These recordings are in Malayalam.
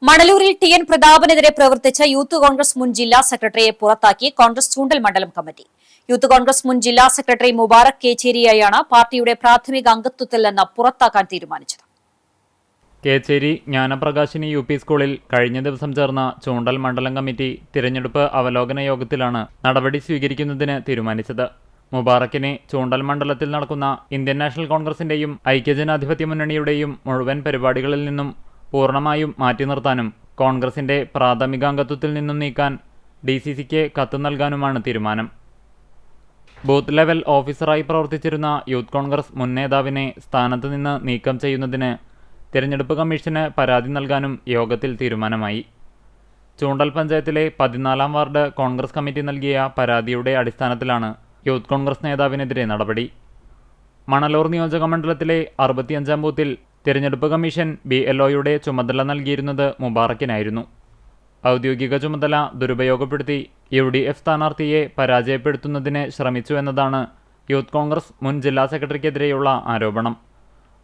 മണലൂരിൽ ടി എൻ പ്രതാപനെതിരെ പ്രവർത്തിച്ച യൂത്ത് കോൺഗ്രസ് മുൻ ജില്ലാ സെക്രട്ടറിയെ പുറത്താക്കി കോൺഗ്രസ് ചൂണ്ടൽ മണ്ഡലം കമ്മിറ്റി. യൂത്ത് കോൺഗ്രസ് മുൻ ജില്ലാ സെക്രട്ടറി മുബാറക് കേച്ചേരിയെയാണ് പാർട്ടിയുടെ പ്രാഥമിക അംഗത്വത്തിൽ നിന്ന് പുറത്താക്കാൻ തീരുമാനിച്ചത്. കേച്ചേരി ജ്ഞാനപ്രകാശിനി യു.പി. സ്കൂളിൽ കഴിഞ്ഞ ദിവസം ചേർന്ന ചൂണ്ടൽ മണ്ഡലം കമ്മിറ്റി തിരഞ്ഞെടുപ്പ് അവലോകന യോഗത്തിലാണ് നടപടി സ്വീകരിക്കുന്നതിന് തീരുമാനിച്ചത്. മുബാറക്കിനെ ചൂണ്ടൽ മണ്ഡലത്തിൽ നടക്കുന്ന ഇന്ത്യൻ നാഷണൽ കോൺഗ്രസിന്റെയും ഐക്യജനാധിപത്യ മുന്നണിയുടെയും മുഴുവൻ പരിപാടികളിൽ നിന്നും പൂർണ്ണമായും മാറ്റി നിർത്താനും കോൺഗ്രസിന്റെ പ്രാഥമിക അംഗത്വത്തിൽ നിന്നും നീക്കാൻ DCCക്ക് കത്ത് നൽകാനുമാണ് തീരുമാനം. ബൂത്ത് ലെവൽ ഓഫീസറായി പ്രവർത്തിച്ചിരുന്ന യൂത്ത് കോൺഗ്രസ് മുൻ നേതാവിനെ സ്ഥാനത്ത് നിന്ന് നീക്കം ചെയ്യുന്നതിന് തിരഞ്ഞെടുപ്പ് കമ്മീഷന് പരാതി നൽകാനും യോഗത്തിൽ തീരുമാനമായി. ചൂണ്ടൽ പഞ്ചായത്തിലെ 14-ാം വാർഡ് കോൺഗ്രസ് കമ്മിറ്റി നൽകിയ പരാതിയുടെ അടിസ്ഥാനത്തിലാണ് യൂത്ത് കോൺഗ്രസ് നേതാവിനെതിരെ നടപടി. മണലൂർ നിയോജക മണ്ഡലത്തിലെ 65-ാം ബൂത്തിൽ തിരഞ്ഞെടുപ്പ് കമ്മീഷൻ BLOയുടെ ചുമതല നൽകിയിരുന്നത് മുബാറക്കിനായിരുന്നു. ഔദ്യോഗിക ചുമതല ദുരുപയോഗപ്പെടുത്തി UDF സ്ഥാനാർത്ഥിയെ പരാജയപ്പെടുത്തുന്നതിന് ശ്രമിച്ചു എന്നതാണ് യൂത്ത് കോൺഗ്രസ് മുൻ ജില്ലാ സെക്രട്ടറിക്കെതിരെയുള്ള ആരോപണം.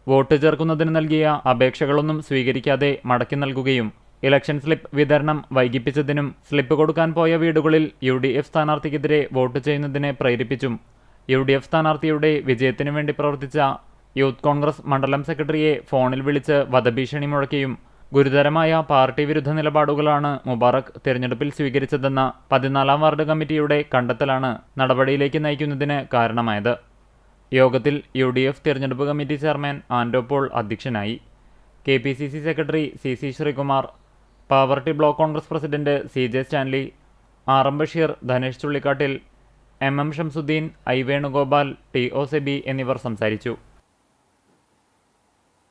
വോട്ട് ചേർക്കുന്നതിന് നൽകിയ അപേക്ഷകളൊന്നും സ്വീകരിക്കാതെ മടക്കി നൽകുകയും ഇലക്ഷൻ സ്ലിപ്പ് വിതരണം വൈകിപ്പിച്ചതിനും സ്ലിപ്പ് കൊടുക്കാൻ പോയ വീടുകളിൽ UDF സ്ഥാനാർത്ഥിക്കെതിരെ വോട്ട് ചെയ്യുന്നതിനെ പ്രേരിപ്പിച്ചും UDF സ്ഥാനാർത്ഥിയുടെ വിജയത്തിനു വേണ്ടി പ്രവർത്തിച്ച യൂത്ത് കോൺഗ്രസ് മണ്ഡലം സെക്രട്ടറിയെ ഫോണിൽ വിളിച്ച് വധഭീഷണി മുഴക്കിയും ഗുരുതരമായ പാർട്ടി വിരുദ്ധ നിലപാടുകളാണ് മുബാറക് തിരഞ്ഞെടുപ്പിൽ സ്വീകരിച്ചതെന്ന 14-ാം വാർഡ് കമ്മിറ്റിയുടെ കണ്ടെത്തലാണ് നടപടിയിലേക്ക് നയിക്കുന്നതിന് കാരണമായത്. യോഗത്തിൽ UDF തിരഞ്ഞെടുപ്പ് കമ്മിറ്റി ചെയർമാൻ ആൻഡോ പോൾ അധ്യക്ഷനായി. KPCC secretary CC Sreekumar, Pavaratty block Congress president CJ Stanley, RM Basheer, Dhanesh Chullikkattil, MM Shamsuddeen, I Venugopal, TO Sebi എന്നിവർ സംസാരിച്ചു.